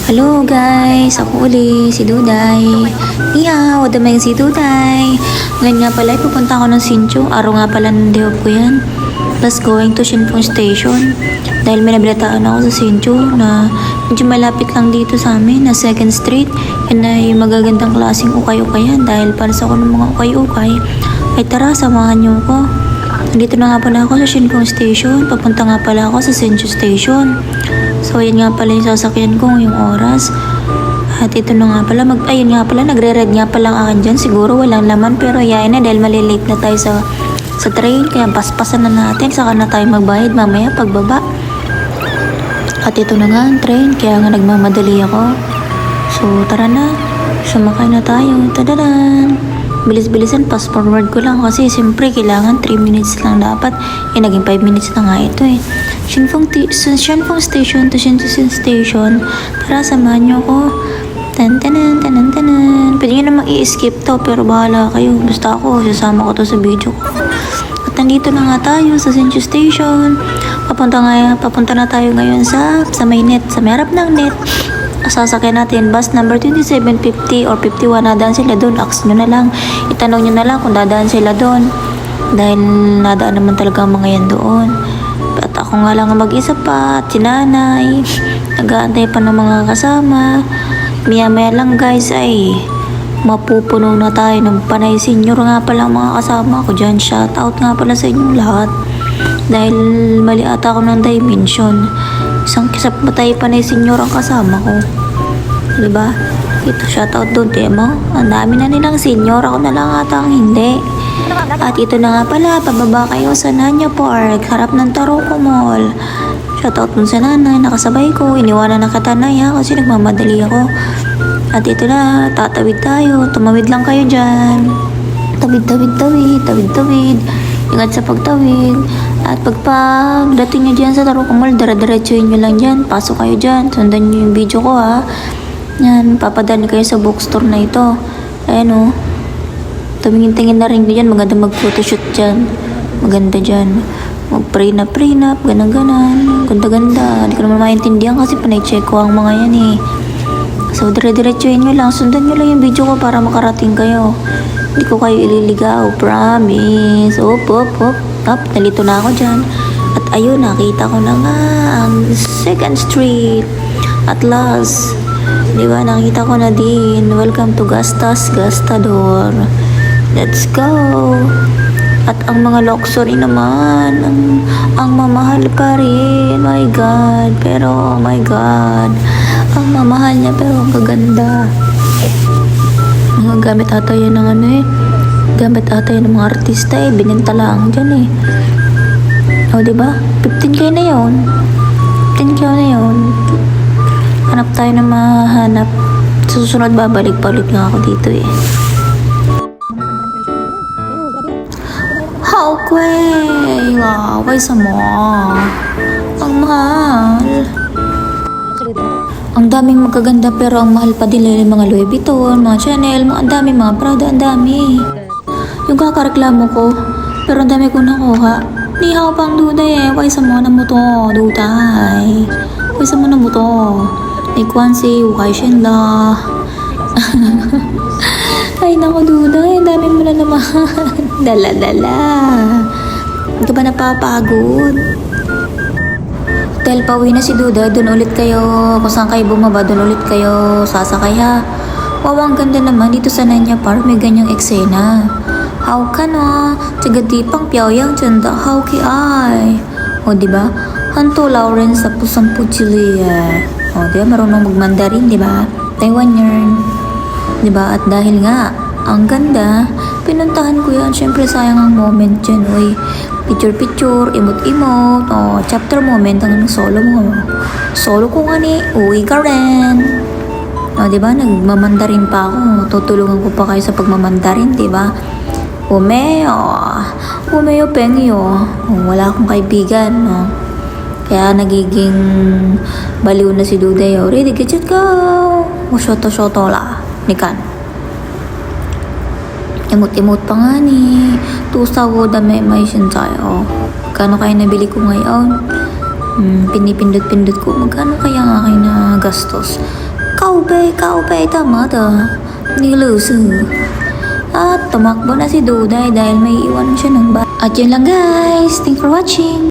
Hello guys, ako uli, si Duday. Iya, wala may si Duday. Ngayon nga pala, pupunta ako ng Sincho. Araw nga pala ng day off ko yan. Plus going to Shinpong Station. Dahil may nabalataan ako sa Sincho na medyo malapit lang dito sa amin, na 2nd Street. Yan ay magagandang klaseng ukay-ukayan. Dahil para sa ako ng mga ukay-ukay, ay tara, samahan niyo ko. Dito na nga pala ako sa Shinpong Station. Papunta nga pala ako sa Sincho Station. So, yun nga pala yung sasakyan ko yung oras. At ito na nga pala, ayun nga pala, nagre-red nga pala ang akin dyan. Siguro walang laman, pero yain na dahil malilate na tayo sa train. Kaya paspasan na natin, saka na tayo magbayad mamaya pagbaba. At ito na nga ang train, kaya nga nagmamadali ako. So, tara na, sumakay na tayo. Tadadan! Bilis-bilisan, fast forward ko lang kasi siyempre kailangan 3 minutes lang dapat. Naging 5 minutes na nga ito eh. Shinpong Station to Shinjuku Station. Tara, samahan nyo ako. Tan-tanan, tanan-tanan. Pwede nyo namang i-skip to, pero bahala kayo. Basta ako, sasama ko to sa video ko. At nandito na nga tayo sa Shinjuku Station. Papunta na tayo ngayon sa may net, sa may harap ng net. Sasakyan natin bus number 2750 or 51, nadaan sila doon. Ask nyo na lang, itanong nyo na lang kung dadaan sila doon, dahil nadaan naman talaga ang mga yan doon. At ako nga lang mag-isa pa, at si nanay nag-aantay pa ng mga kasama. Maya lang guys ay mapupuno na tayo ng panay. Senior nga pala ang mga kasama ko dyan. Shout out nga pala sa inyong lahat, dahil mali ata ako ng dimension. Isang kisap matay pa na yung senior ang kasama ko, diba? Ito, shoutout doon, Temo. Ang dami na nilang senior, ako na lang ata ang hindi. At ito na nga pala, pababa kayo sa Nanya Park, harap ng Taroko Mall. Shoutout dun sa nanay, nakasabay ko. Iniwanan na katanay ha, kasi nagmamadali ako. At ito na, tatawid tayo. Tumawid lang kayo dyan. Tawid. Ingat sa pagtawid. At pagdating nyo dyan sa Taroko Mall, dire-diretsuhin nyo lang dyan. Pasok kayo dyan. Sundan nyo yung video ko ha. Yan, papadali kayo sa bookstore na ito. Ayan o. Tumingin-tingin na rin dyan. Maganda mag-photoshoot dyan. Maganda dyan. Mag-prenup, ganan-ganan. Ganda-ganda. Hindi ko naman maintindihan kasi panay-check ko ang mga yan eh. So, dire-diretsuhin nyo lang. Sundan nyo lang yung video ko para makarating kayo. Hindi ko kayo ililigaw. Promise. Op. Nalito na ako dyan. At ayun, nakita ko na nga ang 2nd Street. At last. Diba, nakita ko na din. Welcome to Gastador. Let's go. At ang mga luxury naman, ang mamahal pa rin. My God. Pero, oh my God. Ang mamahal niya pero ang gaganda. Mga gamit ata yan ng gamit ata yan ng mga artista eh. Binenta lang dyan eh. O, diba? 15K na yun. 15K na yun. Hanap tayo na mahanap. Susunod babalik-balik nga ako dito eh. How kway! Wow, sa mo. Ang mahal. Ang daming magaganda pero ang mahal pa din yung mga Louis Vuitton, mga Chanel, ang daming mga Prada, ang dami. Yung kakareklamo ko, pero ang dami ko nakuha. Ni hao pang Duday eh, sa mo na mo to, Duday. Sa mo na mo to. Ni Kwansi, Wakay Shenla. Ay naku Duday, ang dami mo na naman. Dala-dala. Hindi ka ba napapagod? Dahil pauwi na si Duday, doon ulit kayo. Kung saan kayo bumaba, doon ulit kayo sasakay ha. Wow, ang ganda naman dito sa Nanya Park, may ganyang eksena. How ka na? Tigadipang piawyang tiyanda, how ki ay. O diba? Hanto Lawrence sa pusang puchilia. O diba? Marunong magmandarin, diba? Taiwan yarn. Diba? At dahil nga, ang ganda, pinuntahan ko yan. Siyempre sayang ang moment dyan. Uy, picture, emote, o chapter moment ang solo mo. Solo ko nga ni, uwi ka rin. O, diba? Nagmamandarin pa ako. Tutulungan ko pa kayo sa pagmamandarin, diba? Umeo, pengyo. Wala akong kaibigan, no? Kaya nagiging baliw na si Duday. Ready, get it, go! Shoto la. Nikan. Emote pa nga ni. Tusa wo da may tayo. Kano kayo nabili ko ngayon? pinipindot-pindot ko, magkano kaya ang aking na gastos? Kaubay, tama to. Niluso. At tumakbo na si Duday dahil may iwan siya ng ba. At yun lang guys. Thanks for watching.